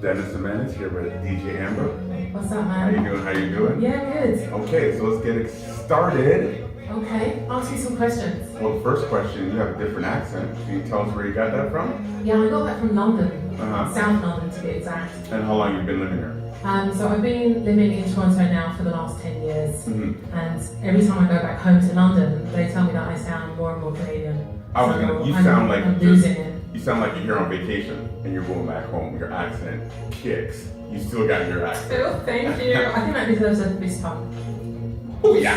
Dennis Jimenez here with DJ Amber. What's up, How you man? doing? How you doing? Yeah, good. Okay, so let's get it started. Okay, ask you some questions. Well, the first question, you have a different accent. Can you tell us where you got that from? Yeah, I got that from London, Uh-huh. South London to be exact. And how long you been living here? So I've been living in Toronto now for the last 10 years, Mm-hmm. and every time I go back home to London, they tell me that I sound more and more Canadian. You sound like I'm just, losing it. you sound like you're here on vacation and you're going back home. Your accent kicks. You still got your accent. Phil, thank you. I think that deserves a fist pump. Oh yeah.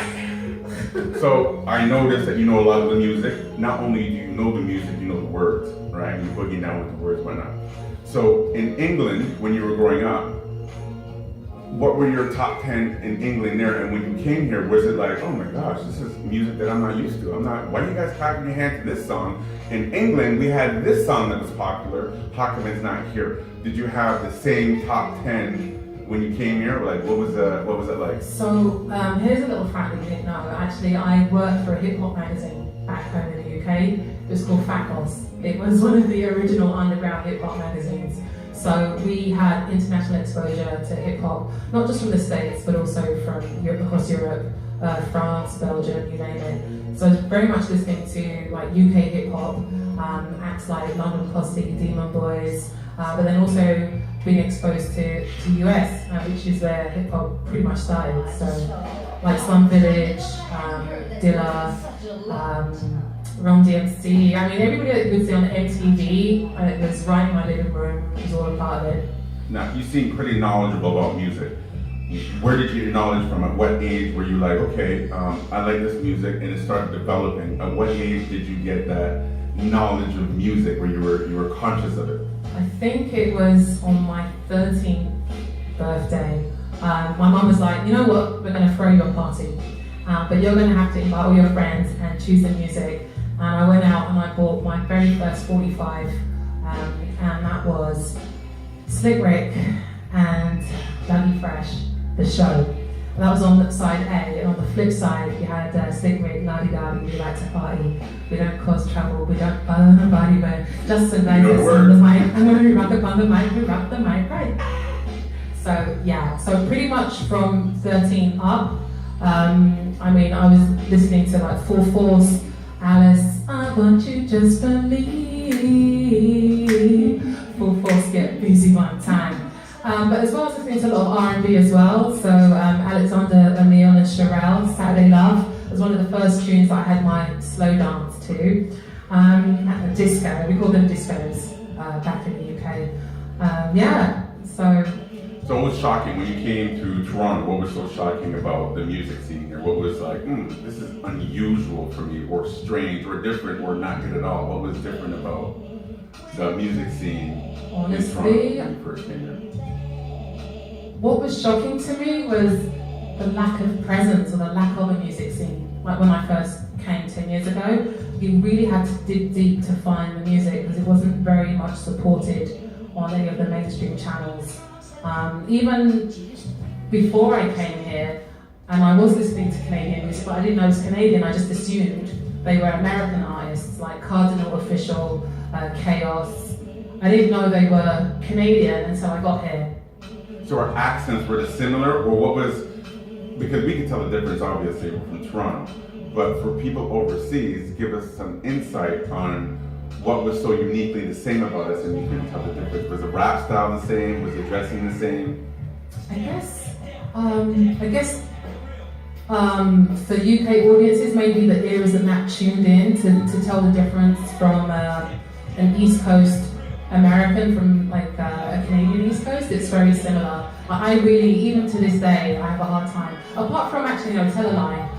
So I noticed that you know a lot of the music. Not only do you know the music, you know the words, right? You boogie down with the words, why not? So in England, when you were growing up, what were your top 10 in England there? And when you came here, was it like, oh my gosh, this is music that I'm not used to. Why are you guys clapping your hands to this song? In England, we had this song that was popular. How come it's not here? Did you have the same top 10 when you came here? Like, what was it like? So here's a little fact that you didn't know. Actually, I worked for a hip hop magazine back home in the UK. It was called Fat Boss. It was one of the original underground hip hop magazines. So we had international exposure to hip hop, not just from the States, but also from Europe, across Europe, France, Belgium, you name it. So I was very much listening to like UK hip hop, acts like London Posse, Demon Boys, but then also being exposed to US, which is where hip hop pretty much started. So like Slum Village, Dilla, Run DMC. I mean, everybody that you would see on MTV, it was right in my living room. It was all a part of it. Now, you seem pretty knowledgeable about music. Where did you get your knowledge from? At what age were you like, okay, I like this music, and it started developing? At what age did you get that knowledge of music where you were conscious of it? I think it was on my 13th birthday. My mum was like, you know what, we're going to throw you a party, but you're going to have to invite all your friends and choose the music. And I went out and I bought my very first 45, and that was Slick Rick and Dougie Fresh, the show. And that was on side A, and on the flip side, you had Slick Rick, Lardy Dardy, we like to party. We don't cause trouble, we don't bother nobody, but just so they get on the mic. I'm going to rock up on the mic, we rock the mic, right? So yeah, so pretty much from 13 up, I mean, I was listening to like Full Force, Alice, I want you just believe. Full Force, get busy one time. But as well as listening to a lot of R&B as well. So Alexander O'Neill and Sherelle, Saturday Love was one of the first tunes that I had my slow dance to. At the disco, we call them discos back in the UK. Yeah, so. So what was shocking when you came to Toronto? What was so shocking about the music scene here? What was like, this is unusual for me, or strange, or different, or not good at all? What was different about the music scene in Toronto when you first came here? What was shocking to me was the lack of presence or the lack of a music scene. Like when I first came 10 years ago, you really had to dig deep to find the music because it wasn't very much supported on any of the mainstream channels. Even before I came here, and I was listening to Canadian music, but I didn't know it was Canadian, I just assumed they were American artists like Cardinal Official, Chaos. I didn't know they were Canadian until I got here. So our accents were similar, or what was, because we can tell the difference obviously from Toronto, but for people overseas, give us some insight on what was so uniquely the same about us, and you couldn't tell the difference. Was the rap style the same? Was the dressing the same? I guess for UK audiences, maybe the ears are not tuned in to tell the difference from an East Coast American from like a Canadian East Coast. It's very similar. I really, even to this day, I have a hard time. Apart from actually, tell a lie.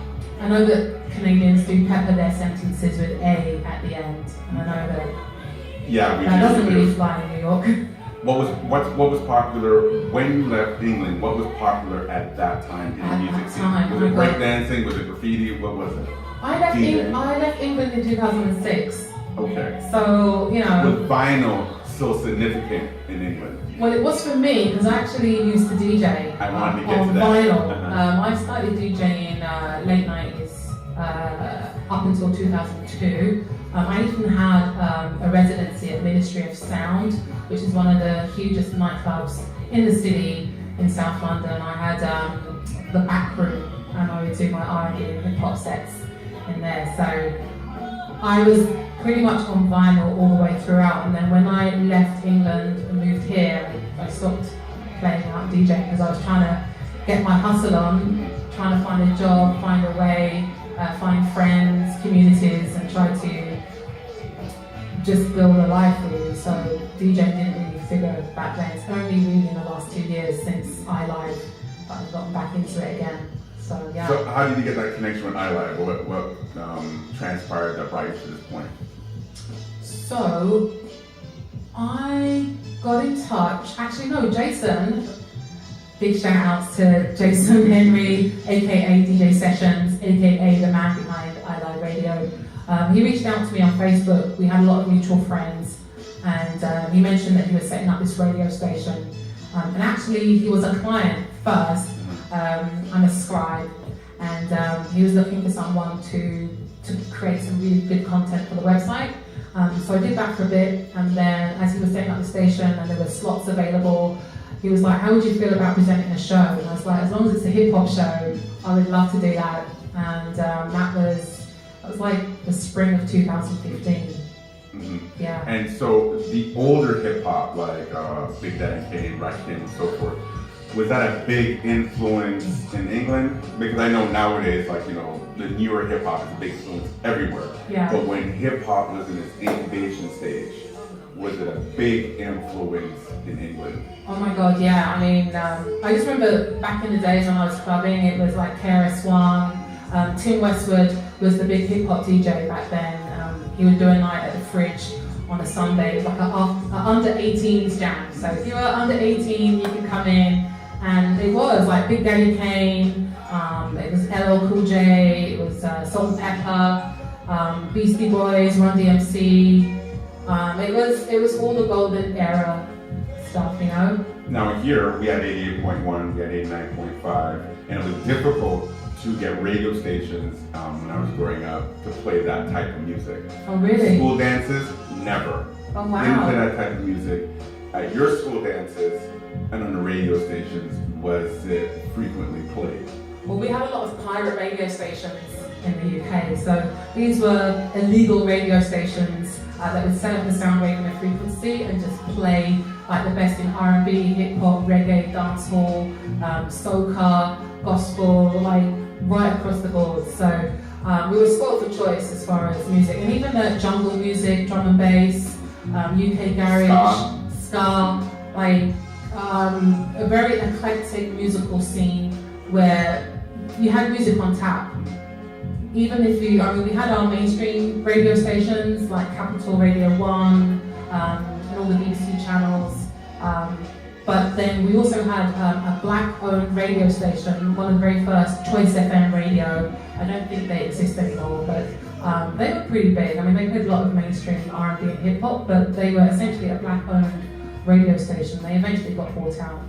I know that Canadians do pepper their sentences with A at the end, and I know that that doesn't really fly in New York. What was popular when you left England? What was popular at that time in the music scene? Was it breakdancing? Was it graffiti? What was it? I left England in 2006. Okay. So, Was vinyl so significant in England? Well, it was for me because I actually used to DJ I wanted to get on to that. vinyl. Uh-huh. I started DJing late 90s up until 2002. I even had a residency at Ministry of Sound, which is one of the hugest nightclubs in the city in South London. I had the back room, and I would do my R&B and hip hop sets in there. So I was pretty much on vinyl all the way throughout. And then when I left England and moved here, I stopped playing out DJing because I was trying to get my hustle on, trying to find a job, find a way, find friends, communities, and try to just build a life really. So DJing didn't really figure back then. It's only really in the last 2 years since iLive that I've gotten back into it again. So yeah. So how did you get that connection with iLive? What transpired that brought you to this point? So I got in touch. Actually, no, Jason. Big shout outs to Jason Henry, aka DJ Sessions, aka the man behind iLive Radio. He reached out to me on Facebook. We had a lot of mutual friends, and he mentioned that he was setting up this radio station. And actually, he was a client first. I'm a scribe, and he was looking for someone to create some really good content for the website. So I did that for a bit, and then as he was setting up the station and there were slots available, he was like, how would you feel about presenting a show? And I was like, as long as it's a hip hop show, I would love to do that. And that was like the spring of 2015. Mm-hmm. Yeah. And so the older hip hop, like Big Daddy Kane, Rakim, and so forth, was that a big influence in England? Because I know nowadays, like, you know, the newer hip hop is a big influence everywhere. Yeah. But when hip hop was in its incubation stage, was it a big influence in England? Oh my God, yeah. I mean, I just remember back in the days when I was clubbing, it was like KRS-One, Tim Westwood was the big hip hop DJ back then. He would do a night at the Fridge on a Sunday. It was like a under 18s jam. So if you were under 18, you could come in, and it was like Big Daddy Kane, it was LL Cool J, it was Salt and Pepper, Beastie Boys, Run DMC. It was all the golden era stuff, you know? Now here, we had 88.1, we had 89.5, and it was difficult to get radio stations when I was growing up to play that type of music. Oh, really? School dances, never. Oh, wow. Didn't play that type of music. At your school dances and on the radio stations, was it frequently played? Well, we had a lot of pirate radio stations in the UK. So these were illegal radio stations that would set up a sound rate and a frequency and just play like the best in R&B, hip hop, reggae, dancehall, soca, gospel, like right across the board. So we were spoiled for choice as far as music, and even the jungle music, drum and bass, UK garage, ska, like a very eclectic musical scene where you had music on tap. Even if we had our mainstream radio stations like Capital Radio 1 and all the BBC channels, but then we also had a black-owned radio station, one of the very first, Choice FM Radio. I don't think they exist anymore, but they were pretty big. I mean, they played a lot of mainstream R&B and hip-hop, but they were essentially a black-owned radio station. They eventually got bought out.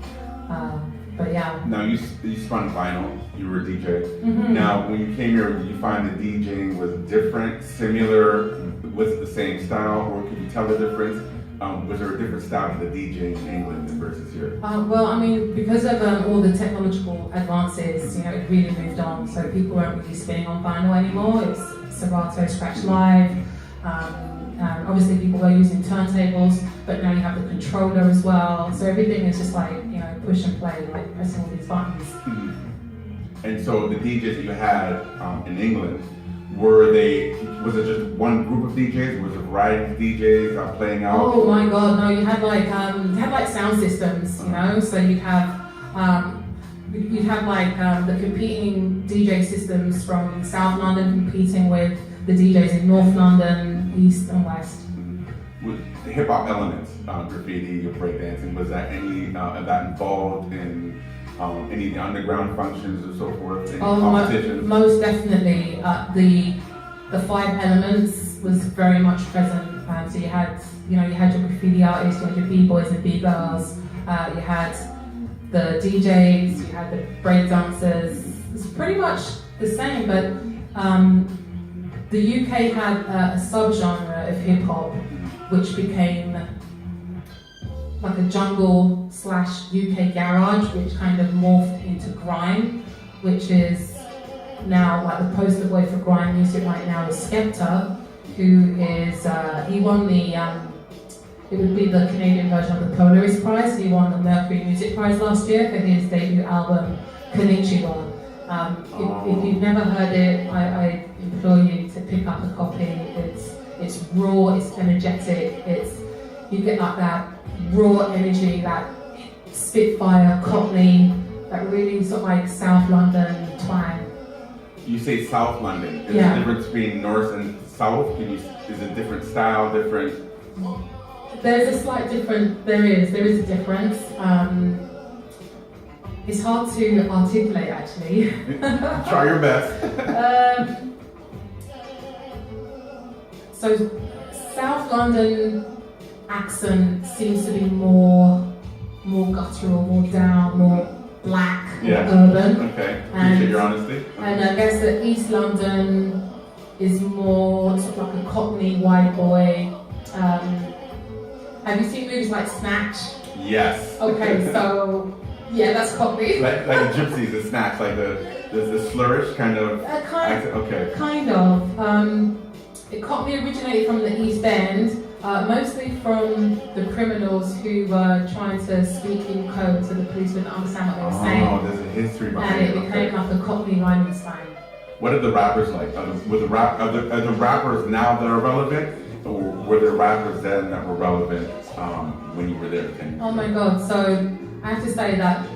But yeah. Now you spun vinyl, you were a DJ. Mm-hmm. Now when you came here, did you find the DJing was different, similar? Was it the same style, or could you tell the difference? Was there a different style to the DJing in England versus here? Well, I mean, because of all the technological advances, you know, it really moved on. So people weren't really spinning on vinyl anymore. It's Serato, Scratch Live. Obviously, people were using turntables, but now you have the controller as well. So everything is just like, you know, push and play, like pressing all these buttons. Mm-hmm. And so the DJs that you had in England, was it just one group of DJs? Was it a variety of DJs playing out? Oh my God, no! You had like sound systems, you know. So you'd have like the competing DJ systems from South London competing with the DJs in North London, East and West. Mm-hmm. With the hip hop elements, graffiti, breakdancing, was that any of that involved in any of the underground functions and so forth? Any competitions? Most definitely. The 5 elements was very much present. So you had your graffiti artists, you had your b-boys and b-girls, you had the DJs, you had the break dancers. It's pretty much the same, but the UK had a subgenre of hip hop which became like a jungle / UK garage, which kind of morphed into grime, which is now like the poster boy for grime music right now is Skepta, who is he won the it would be the Canadian version of the Polaris Prize. He won the Mercury Music Prize last year for his debut album Konnichiwa. If you've never heard it, I implore you to pick up a copy. It's raw, it's energetic, you get like that raw energy, that Spitfire, Cockney, that really sort of like South London twang. You say South London. Is Yeah. the difference between North and South? Is it different style, different? There's a slight difference. There is a difference. It's hard to articulate actually. Try your best. So South London accent seems to be more guttural, more down, more black, more urban. Okay. Appreciate your honesty. And I guess that East London is more sort of like a Cockney white boy. Have you seen movies like Snatch? Yes. Okay, so yeah, that's Cockney. like the gypsies, the snatch, like the slurish kind of accent. Okay. Kind of. Cockney originated from the East End, mostly from the criminals who were trying to speak in code so the police wouldn't understand what they were saying. Oh, there's a history behind And it became like a Cockney rhyming slang. What are the rappers like? Are the rappers now that are relevant, or were there rappers then that were relevant when you were there? Oh my god, so I have to say that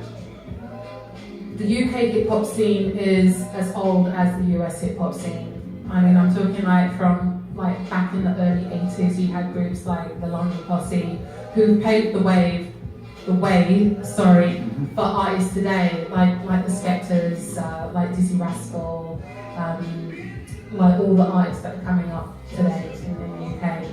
the UK hip hop scene is as old as the US hip hop scene. I mean, I'm talking like from like back in the early 80s, you had groups like the London Posse who paved the way, for artists today, like the Skepters, like Dizzy Rascal, like all the artists that are coming up today in the UK.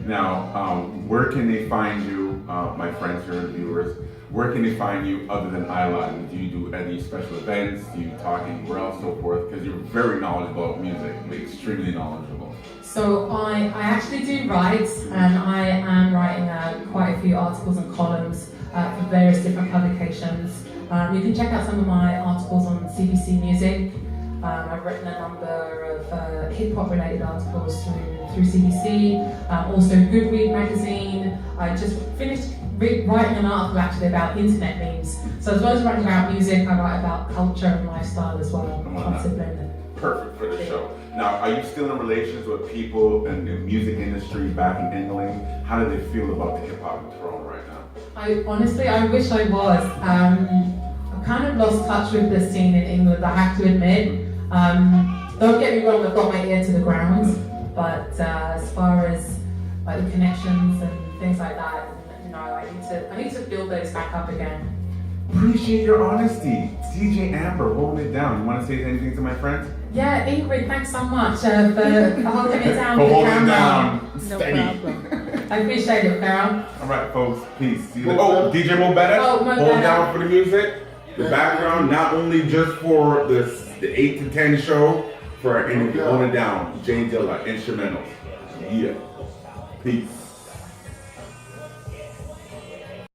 Now, where can they find you, my friends here and viewers? Where can they find you other than Island? Do you do any special events? Do you talk anywhere else, so forth? Because you're very knowledgeable about music, extremely knowledgeable. So I actually do write, and I am writing quite a few articles and columns for various different publications. You can check out some of my articles on CBC Music. I've written a number of hip-hop related articles through CBC, also Goodread magazine. I just finished writing an article actually about internet memes. So as well as writing about music, I write about culture and lifestyle as well. Perfect for the show. Now, are you still in relations with people in the music industry back in England? How do they feel about the hip-hop throne right now? I wish I was. I've kind of lost touch with the scene in England, I have to admit. Don't get me wrong, I've got my ear to the ground, but as far as like the connections and things like that, no, I need to build those back up again. Appreciate your honesty. DJ Amber, holding it down. You want to say anything to my friends? Yeah, Ingrid, thanks so much for holding it down. For holding it down. No Steady. problem. I appreciate it, Carol. All right, folks. Peace. See you later. Oh, DJ Mo Better. Oh, Mo hold Better. down for the music. The background, not only just for the 8 to 10 show, for our interview. Hold it down. Jane Dilla, instrumentals. Yeah. Peace.